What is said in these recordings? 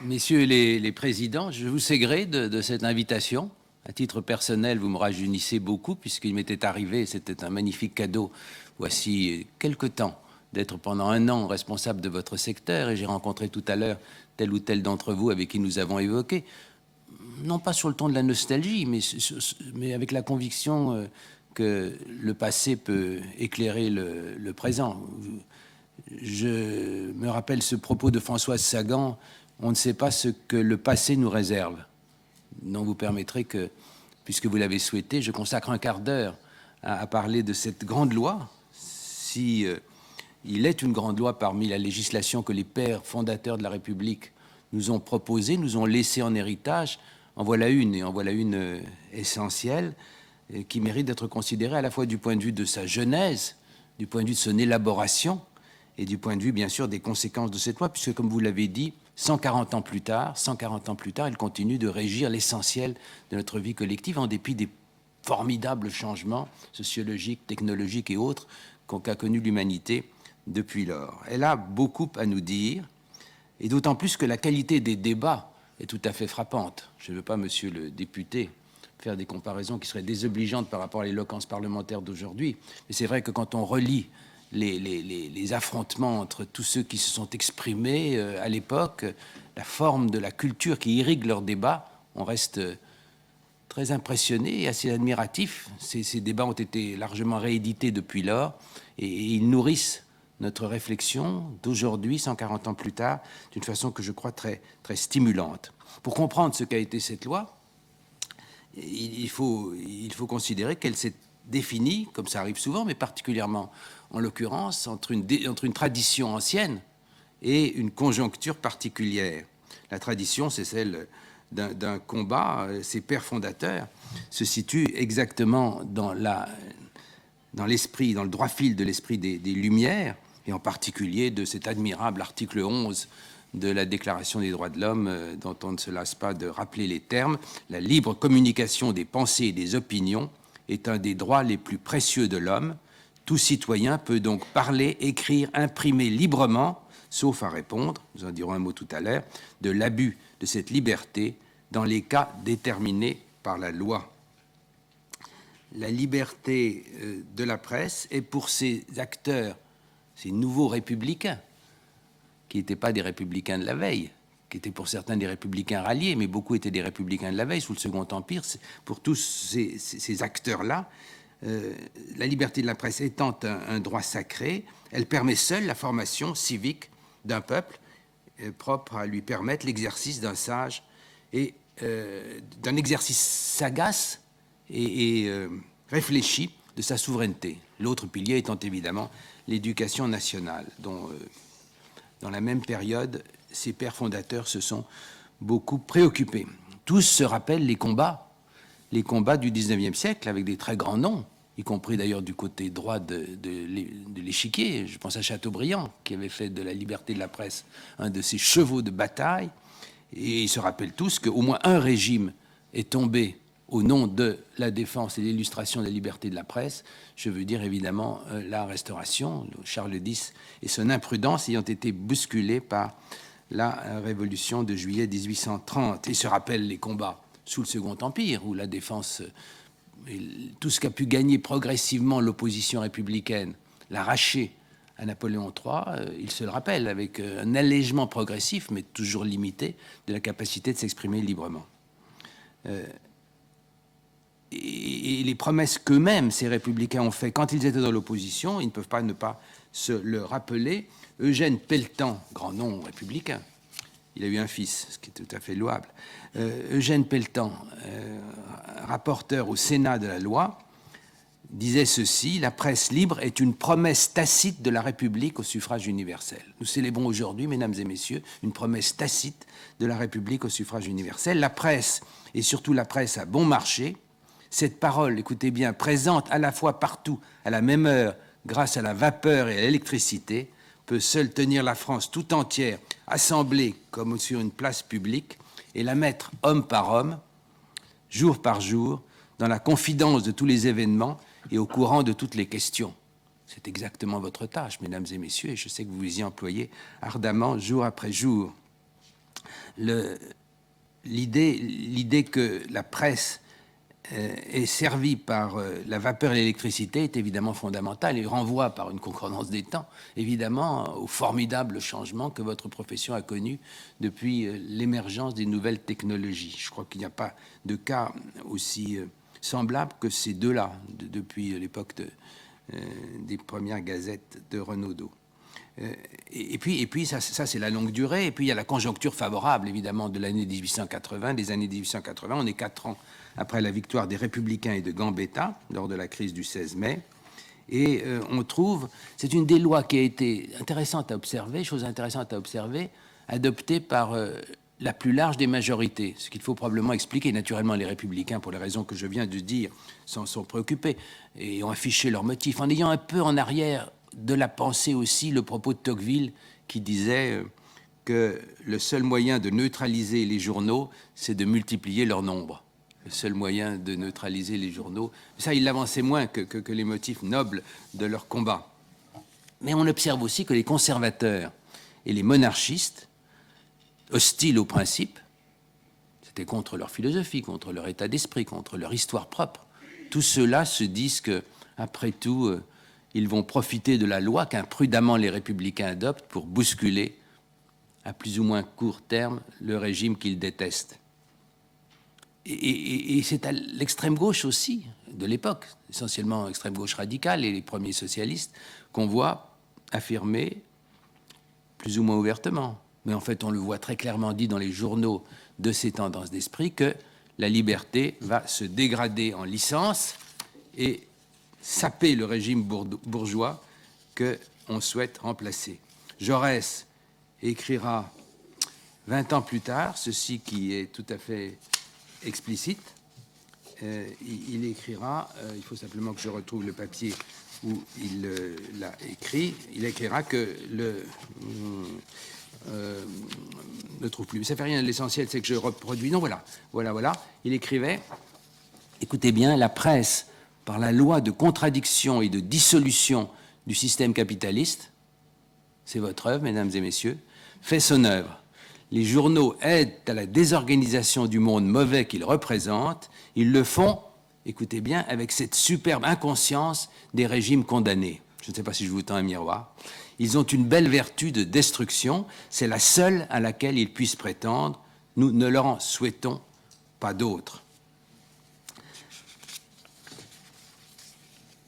Messieurs les présidents, je vous sais gré de cette invitation. À titre personnel, vous me rajeunissez beaucoup puisqu'il m'était arrivé, c'était un magnifique cadeau, voici quelque temps, d'être pendant 1 an responsable de votre secteur et j'ai rencontré tout à l'heure tel ou tel d'entre vous avec qui nous avons évoqué, non pas sur le ton de la nostalgie, mais avec la conviction que le passé peut éclairer le présent. Je me rappelle ce propos de Françoise Sagan, on ne sait pas ce que le passé nous réserve. Donc vous permettrez que, puisque vous l'avez souhaité, je consacre un quart d'heure à parler de cette grande loi, si il est une grande loi parmi la législation que les pères fondateurs de la République nous ont proposée, nous ont laissé en héritage. En voilà une, et en voilà une essentielle, qui mérite d'être considérée à la fois du point de vue de sa genèse, du point de vue de son élaboration, et du point de vue, bien sûr, des conséquences de cette loi, puisque, comme vous l'avez dit, 140 ans plus tard, elle continue de régir l'essentiel de notre vie collective, en dépit des formidables changements sociologiques, technologiques et autres qu'a connus l'humanité depuis lors. Elle a beaucoup à nous dire, et d'autant plus que la qualité des débats est tout à fait frappante. Je ne veux pas, monsieur le député, faire des comparaisons qui seraient désobligeantes par rapport à l'éloquence parlementaire d'aujourd'hui, mais c'est vrai que quand on relit les affrontements entre tous ceux qui se sont exprimés à l'époque, la forme de la culture qui irrigue leurs débats, on reste très impressionné et assez admiratif. Ces débats ont été largement réédités depuis lors et ils nourrissent notre réflexion d'aujourd'hui, 140 ans plus tard, d'une façon que je crois très, très stimulante. Pour comprendre ce qu'a été cette loi, il faut considérer qu'elle s'est définie, comme ça arrive souvent, mais particulièrement en l'occurrence, entre une tradition ancienne et une conjoncture particulière. La tradition, c'est celle d'un combat. Ses pères fondateurs se situent exactement dans l'esprit, dans le droit fil de l'esprit des Lumières, et en particulier de cet admirable article 11 de la Déclaration des droits de l'homme, dont on ne se lasse pas de rappeler les termes. La libre communication des pensées et des opinions est un des droits les plus précieux de l'homme. Tout citoyen peut donc parler, écrire, imprimer librement, sauf à répondre, nous en dirons un mot tout à l'heure, de l'abus de cette liberté dans les cas déterminés par la loi. La liberté de la presse est pour ces acteurs, ces nouveaux républicains, qui n'étaient pas des républicains de la veille, qui étaient pour certains des républicains ralliés, mais beaucoup étaient des républicains de la veille sous le Second Empire. Pour tous ces acteurs-là, la liberté de la presse étant un droit sacré, elle permet seule la formation civique d'un peuple, propre à lui permettre l'exercice d'un sage et d'un exercice sagace et réfléchi de sa souveraineté. L'autre pilier étant évidemment l'éducation nationale, dont dans la même période, ses pères fondateurs se sont beaucoup préoccupés. Tous se rappellent les combats du XIXe siècle avec des très grands noms, y compris d'ailleurs du côté droit de l'échiquier. Je pense à Chateaubriand, qui avait fait de la liberté de la presse un de ses chevaux de bataille. Et ils se rappellent tous qu'au moins un régime est tombé au nom de la défense et l'illustration de la liberté de la presse. Je veux dire évidemment la Restauration, Charles X et son imprudence ayant été bousculés par la Révolution de juillet 1830. Ils se rappellent les combats sous le Second Empire, où la défense, tout ce qu'a pu gagner progressivement l'opposition républicaine, l'arracher à Napoléon III, il se le rappelle, avec un allègement progressif, mais toujours limité, de la capacité de s'exprimer librement. Et les promesses qu'eux-mêmes, ces républicains, ont faites quand ils étaient dans l'opposition, ils ne peuvent pas ne pas se le rappeler. Eugène Pelletan, grand nom républicain, il a eu un fils, ce qui est tout à fait louable. Eugène Pelletan, rapporteur au Sénat de la loi, disait ceci: la presse libre est une promesse tacite de la République au suffrage universel. Nous célébrons aujourd'hui, mesdames et messieurs, une promesse tacite de la République au suffrage universel. La presse, et surtout la presse à bon marché, cette parole, écoutez bien, présente à la fois partout, à la même heure, grâce à la vapeur et à l'électricité, peut seule tenir la France tout entière, assemblée comme sur une place publique, et la mettre homme par homme, jour par jour, dans la confidence de tous les événements et au courant de toutes les questions. C'est exactement votre tâche, mesdames et messieurs, et je sais que vous vous y employez ardemment jour après jour. L'idée que la presse est servie par la vapeur et l'électricité est évidemment fondamentale et renvoie par une concordance des temps, évidemment, au formidable changement que votre profession a connu depuis l'émergence des nouvelles technologies. Je crois qu'il n'y a pas de cas aussi semblable que ces deux-là, depuis l'époque des premières gazettes de Renaudot. Et puis ça c'est la longue durée. Et puis il y a la conjoncture favorable, évidemment, de l'année 1880, des années 1880. On est 4 ans après la victoire des Républicains et de Gambetta, lors de la crise du 16 mai. Et on trouve, c'est une des lois qui a été intéressante à observer, chose intéressante à observer, adoptée par la plus large des majorités, ce qu'il faut probablement expliquer. Naturellement, les Républicains, pour les raisons que je viens de dire, s'en sont préoccupés et ont affiché leurs motifs, en ayant un peu en arrière de la pensée aussi le propos de Tocqueville qui disait que le seul moyen de neutraliser les journaux, c'est de multiplier leur nombre. Le seul moyen de neutraliser les journaux. Ça, il l'avançait moins que les motifs nobles de leur combat. Mais on observe aussi que les conservateurs et les monarchistes, hostiles au principe, c'était contre leur philosophie, contre leur état d'esprit, contre leur histoire propre. Tous ceux-là se disent que, après tout, ils vont profiter de la loi qu'imprudemment les républicains adoptent pour bousculer, à plus ou moins court terme, le régime qu'ils détestent. Et c'est à l'extrême gauche aussi, de l'époque, essentiellement extrême gauche radicale et les premiers socialistes, qu'on voit affirmer, plus ou moins ouvertement, mais en fait on le voit très clairement dit dans les journaux de ces tendances d'esprit, que la liberté va se dégrader en licence et saper le régime bourgeois qu'on souhaite remplacer. Jaurès écrira 20 ans plus tard, ceci qui est tout à fait explicite, il écrira, il faut simplement que je retrouve le papier où il l'a écrit, il écrira que ne trouve plus, ça fait rien, l'essentiel c'est que je reproduis, non voilà, il écrivait, écoutez bien, la presse, par la loi de contradiction et de dissolution du système capitaliste, c'est votre œuvre, mesdames et messieurs, fait son œuvre. Les journaux aident à la désorganisation du monde mauvais qu'ils représentent. Ils le font, écoutez bien, avec cette superbe inconscience des régimes condamnés. Je ne sais pas si je vous tends un miroir. Ils ont une belle vertu de destruction. C'est la seule à laquelle ils puissent prétendre. Nous ne leur en souhaitons pas d'autre.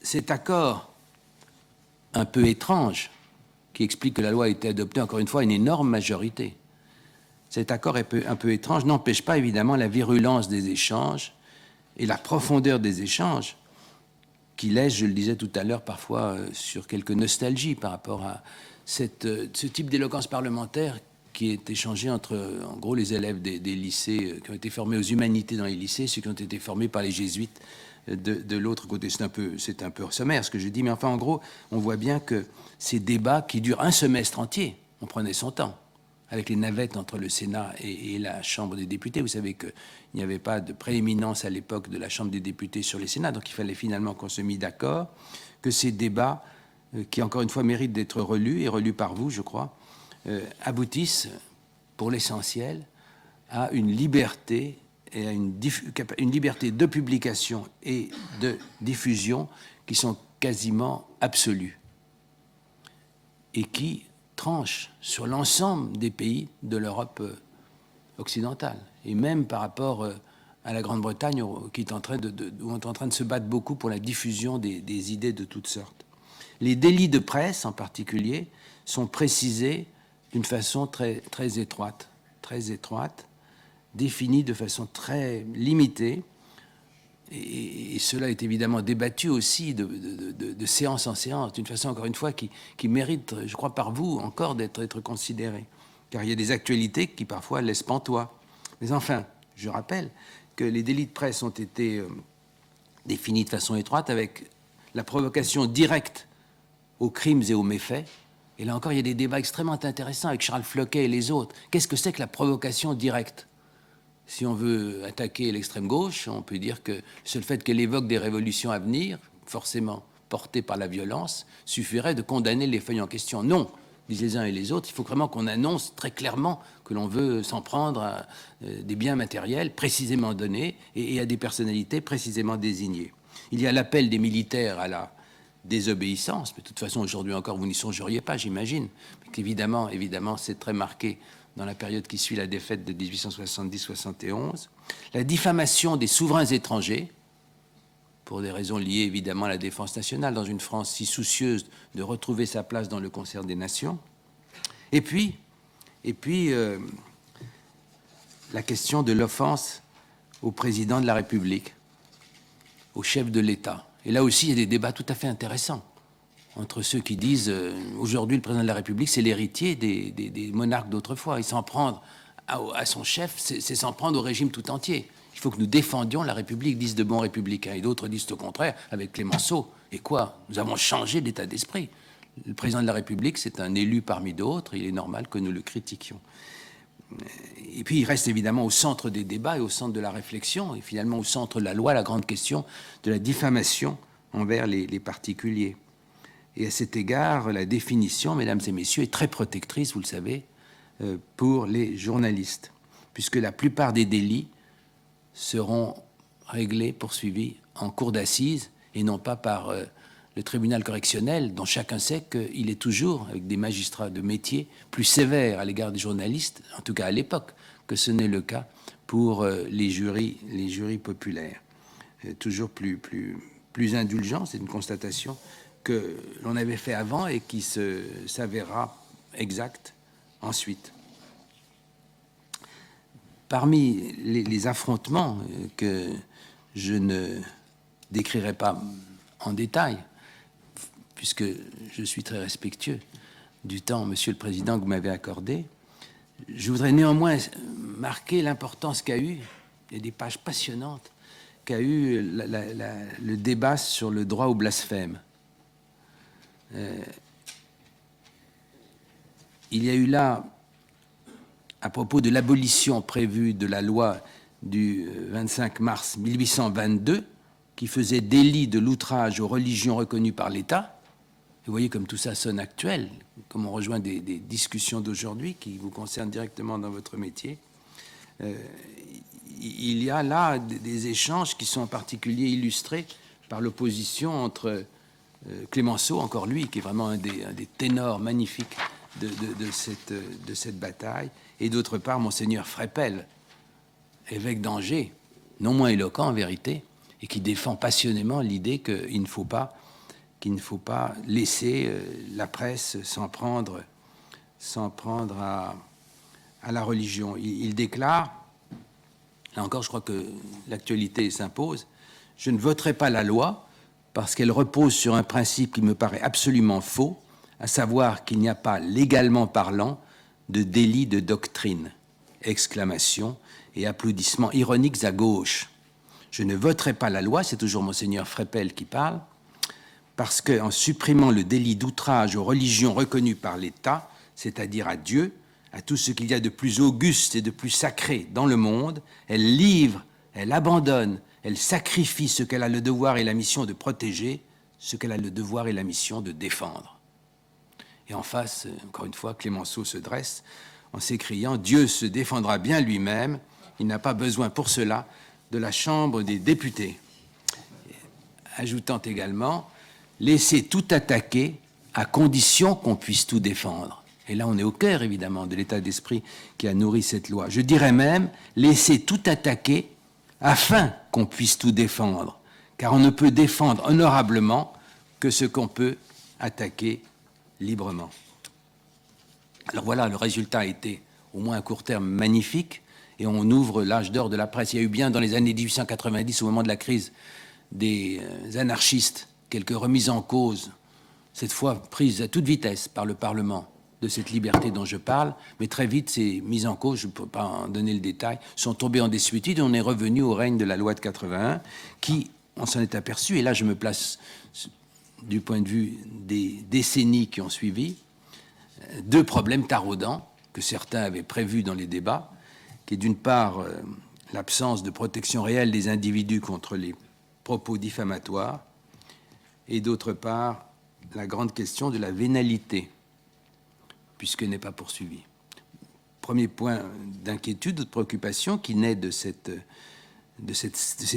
Cet accord un peu étrange, qui explique que la loi a été adoptée, encore une fois, à une énorme majorité, cet accord un peu étrange n'empêche pas évidemment la virulence des échanges et la profondeur des échanges qui laissent, je le disais tout à l'heure, parfois sur quelques nostalgies par rapport à ce type d'éloquence parlementaire qui est échangé entre, en gros, les élèves des lycées qui ont été formés aux humanités dans les lycées, ceux qui ont été formés par les jésuites de l'autre côté. C'est un peu sommaire ce que je dis, mais enfin, en gros, on voit bien que ces débats qui durent un semestre entier, on prenait son temps, avec les navettes entre le Sénat et la Chambre des députés. Vous savez qu'il n'y avait pas de prééminence à l'époque de la Chambre des députés sur les Sénats, donc il fallait finalement qu'on se mette d'accord, que ces débats, qui encore une fois méritent d'être relus, et relus par vous, je crois, aboutissent, pour l'essentiel, à une liberté et à une liberté de publication et de diffusion qui sont quasiment absolues et qui tranche sur l'ensemble des pays de l'Europe occidentale, et même par rapport à la Grande-Bretagne, qui est en train où on est en train de se battre beaucoup pour la diffusion des idées de toutes sortes. Les délits de presse, en particulier, sont précisés d'une façon très étroite, définie de façon très limitée, et cela est évidemment débattu aussi de séance en séance, d'une façon, encore une fois, qui mérite, je crois, par vous, encore d'être considérée. Car il y a des actualités qui, parfois, laissent pantois. Mais enfin, je rappelle que les délits de presse ont été définis de façon étroite avec la provocation directe aux crimes et aux méfaits. Et là encore, il y a des débats extrêmement intéressants avec Charles Floquet et les autres. Qu'est-ce que c'est que la provocation directe ? Si on veut attaquer l'extrême gauche, on peut dire que le seul fait qu'elle évoque des révolutions à venir, forcément portées par la violence, suffirait de condamner les feuilles en question. Non, disent les uns et les autres, il faut vraiment qu'on annonce très clairement que l'on veut s'en prendre à des biens matériels précisément donnés et à des personnalités précisément désignées. Il y a l'appel des militaires à la désobéissance, mais de toute façon, aujourd'hui encore, vous n'y songeriez pas, j'imagine. Évidemment, c'est très marqué dans la période qui suit la défaite de 1870-71. La diffamation des souverains étrangers, pour des raisons liées évidemment à la défense nationale, dans une France si soucieuse de retrouver sa place dans le concert des nations. Et puis la question de l'offense au président de la République, au chef de l'État. Et là aussi, il y a des débats tout à fait intéressants entre ceux qui disent aujourd'hui le président de la République, c'est l'héritier des monarques d'autrefois. Et s'en prendre à son chef, c'est s'en prendre au régime tout entier. Il faut que nous défendions la République, disent de bons républicains. Et d'autres disent au contraire, avec Clémenceau. Et quoi? Nous avons changé d'état d'esprit. Le président de la République, c'est un élu parmi d'autres. Il est normal que nous le critiquions. Et puis, il reste évidemment au centre des débats et au centre de la réflexion, et finalement au centre de la loi, la grande question de la diffamation envers les particuliers. Et à cet égard, la définition, mesdames et messieurs, est très protectrice, vous le savez, pour les journalistes, puisque la plupart des délits seront réglés, poursuivis en cour d'assises, et non pas par le tribunal correctionnel, dont chacun sait qu'il est toujours, avec des magistrats de métier, plus sévères à l'égard des journalistes, en tout cas à l'époque, que ce n'est le cas pour les jurys populaires. Toujours plus indulgents, c'est une constatation que l'on avait fait avant et qui s'avérera exacte ensuite. Parmi les affrontements que je ne décrirai pas en détail, puisque je suis très respectueux du temps, Monsieur le Président, que vous m'avez accordé, je voudrais néanmoins marquer l'importance qu'a eu, et des pages passionnantes, qu'a eu le débat sur le droit au blasphème. Il y a eu là, à propos de l'abolition prévue de la loi du 25 mars 1822, qui faisait délit de l'outrage aux religions reconnues par l'État. Vous voyez comme tout ça sonne actuel, comme on rejoint des discussions d'aujourd'hui qui vous concernent directement dans votre métier. Il y a là des échanges qui sont en particulier illustrés par l'opposition entre Clémenceau, encore lui, qui est vraiment un des ténors magnifiques de cette bataille, et d'autre part Monseigneur Frépel, évêque d'Angers, non moins éloquent en vérité, et qui défend passionnément l'idée qu'il ne faut pas laisser la presse s'en prendre à la religion. Il déclare, là encore je crois que l'actualité s'impose, « Je ne voterai pas la loi parce qu'elle repose sur un principe qui me paraît absolument faux, à savoir qu'il n'y a pas, légalement parlant, de délit de doctrine. » Exclamations et applaudissements ironiques à gauche. Je ne voterai pas la loi, c'est toujours Monseigneur Frépel qui parle, parce qu'en supprimant le délit d'outrage aux religions reconnues par l'État, c'est-à-dire à Dieu, à tout ce qu'il y a de plus auguste et de plus sacré dans le monde, elle livre, elle abandonne, elle sacrifie ce qu'elle a le devoir et la mission de protéger, ce qu'elle a le devoir et la mission de défendre. Et en face, encore une fois, Clémenceau se dresse en s'écriant « Dieu se défendra bien lui-même, il n'a pas besoin pour cela de la Chambre des députés », ajoutant également « Laissez tout attaquer à condition qu'on puisse tout défendre ». Et là, on est au cœur, évidemment, de l'état d'esprit qui a nourri cette loi. Je dirais même « Laissez tout attaquer afin qu'on puisse tout défendre », car on ne peut défendre honorablement que ce qu'on peut attaquer librement. Alors voilà, le résultat a été, au moins à court terme, magnifique, et on ouvre l'âge d'or de la presse. Il y a eu bien, dans les années 1890, au moment de la crise des anarchistes, quelques remises en cause, cette fois prises à toute vitesse par le Parlement, de cette liberté dont je parle, mais très vite, ces mises en cause, je ne peux pas en donner le détail, sont tombées en désuétude et on est revenu au règne de la loi de 81, qui, on s'en est aperçu, et là je me place du point de vue des décennies qui ont suivi, deux problèmes taraudants que certains avaient prévus dans les débats, qui est d'une part l'absence de protection réelle des individus contre les propos diffamatoires, et d'autre part la grande question de la vénalité. puisqu'elle n'est pas poursuivie. Premier point d'inquiétude ou de préoccupation qui naît de ces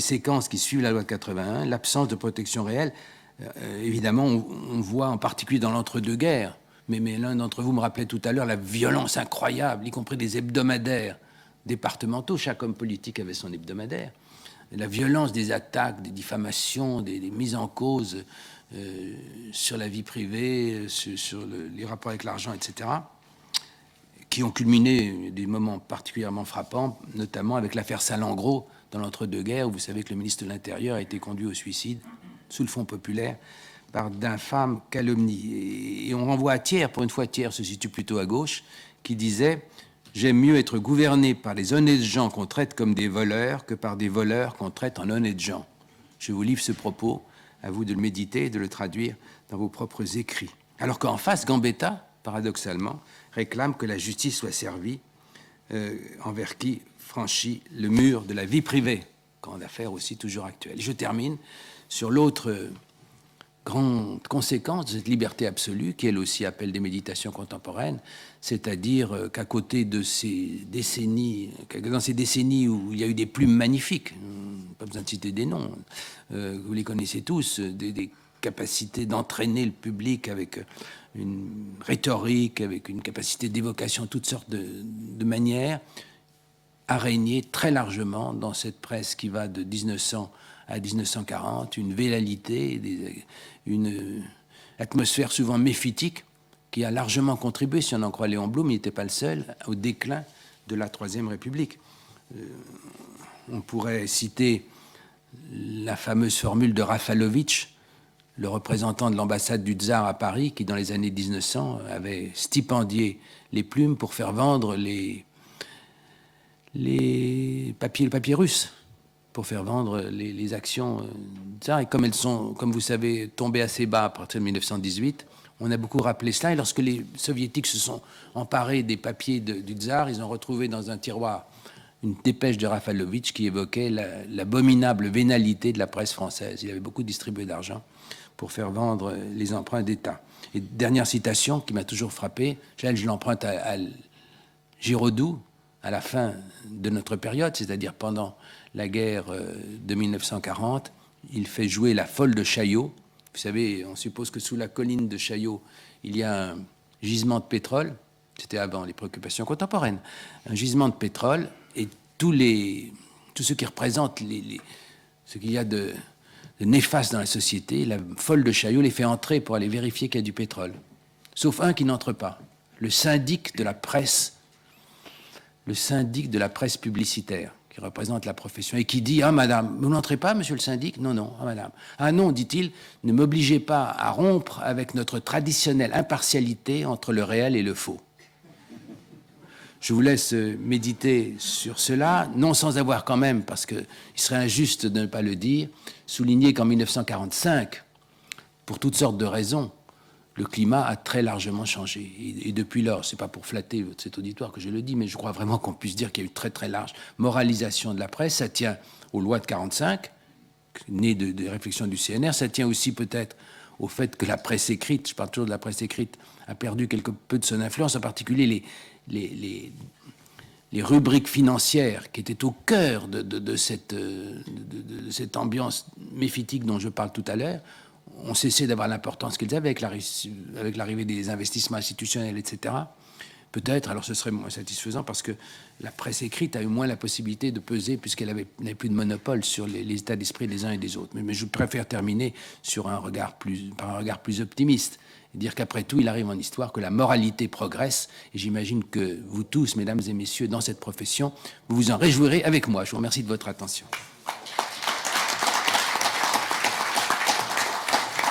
séquences qui suivent la loi de 81, l'absence de protection réelle. Évidemment, on voit en particulier dans l'entre-deux-guerres, mais l'un d'entre vous me rappelait tout à l'heure la violence incroyable, y compris des hebdomadaires départementaux. Chaque homme politique avait son hebdomadaire. La violence des attaques, des diffamations, des mises en cause sur la vie privée, sur les rapports avec l'argent, etc., qui ont culminé des moments particulièrement frappants, notamment avec l'affaire Salengro dans l'entre-deux-guerres, où vous savez que le ministre de l'Intérieur a été conduit au suicide sous le Front populaire par d'infâmes calomnies. Et on renvoie à Thiers, pour une fois Thiers se situe plutôt à gauche, qui disait « J'aime mieux être gouverné par les honnêtes gens qu'on traite comme des voleurs que par des voleurs qu'on traite en honnêtes gens. » Je vous livre ce propos, à vous de le méditer et de le traduire dans vos propres écrits. Alors qu'en face, Gambetta, paradoxalement, réclame que la justice soit servie envers qui franchit le mur de la vie privée, grande affaire aussi toujours actuelle. Je termine sur l'autre grande conséquence de cette liberté absolue, qui elle aussi appelle des méditations contemporaines, c'est-à-dire qu'à côté de ces décennies, dans ces décennies où il y a eu des plumes magnifiques, pas besoin de citer des noms, vous les connaissez tous, des capacités d'entraîner le public avec une rhétorique, avec une capacité d'évocation, toutes sortes de manières, a régné très largement dans cette presse qui va de 1900 à 1940, une vélalité, une atmosphère souvent méphitique qui a largement contribué, si on en croit Léon Blum, il n'était pas le seul, au déclin de la Troisième République. On pourrait citer la fameuse formule de Rafalovitch, le représentant de l'ambassade du tsar à Paris, qui dans les années 1900 avait stipendié les plumes pour faire vendre le papier russe, pour faire vendre les actions du tsar. Et comme elles sont, comme vous savez, tombées assez bas à partir de 1918, on a beaucoup rappelé cela. Et lorsque les soviétiques se sont emparés des papiers du tsar, ils ont retrouvé dans un tiroir une dépêche de Rafalovitch qui évoquait l'abominable vénalité de la presse française. Il avait beaucoup distribué d'argent pour faire vendre les emprunts d'État. Et dernière citation qui m'a toujours frappé, je l'emprunte à Giraudoux, à la fin de notre période, c'est-à-dire pendant la guerre de 1940, il fait jouer la folle de Chaillot. Vous savez, on suppose que sous la colline de Chaillot, il y a un gisement de pétrole. C'était avant les préoccupations contemporaines. Un gisement de pétrole, et tous ceux qui représentent ce qu'il y a de néfaste dans la société, la folle de Chaillot les fait entrer pour aller vérifier qu'il y a du pétrole. Sauf un qui n'entre pas, le syndic de la presse publicitaire, qui représente la profession, et qui dit « Ah, madame, vous n'entrez pas, monsieur le syndic ?»« Non, non, ah, madame. »« Ah non, dit-il, ne m'obligez pas à rompre avec notre traditionnelle impartialité entre le réel et le faux. » Je vous laisse méditer sur cela, non sans avoir quand même, parce qu'il serait injuste de ne pas le dire, souligner qu'en 1945, pour toutes sortes de raisons, le climat a très largement changé. Et depuis lors, ce n'est pas pour flatter cet auditoire que je le dis, mais je crois vraiment qu'on puisse dire qu'il y a eu très très large moralisation de la presse. Ça tient aux lois de 1945, nées des réflexions du CNR. Ça tient aussi peut-être au fait que la presse écrite, je parle toujours de la presse écrite, a perdu quelque peu de son influence, en particulier les rubriques financières qui étaient au cœur de cette ambiance méphitique dont je parle tout à l'heure, ont cessé d'avoir l'importance qu'ils avaient avec l'arrivée des investissements institutionnels, etc. Peut-être, alors ce serait moins satisfaisant parce que la presse écrite a eu moins la possibilité de peser puisqu'elle n'avait plus de monopole sur les états d'esprit des uns et des autres. Mais je préfère terminer par un regard plus optimiste et dire qu'après tout, il arrive en histoire que la moralité progresse. Et j'imagine que vous tous, mesdames et messieurs, dans cette profession, vous vous en réjouirez avec moi. Je vous remercie de votre attention.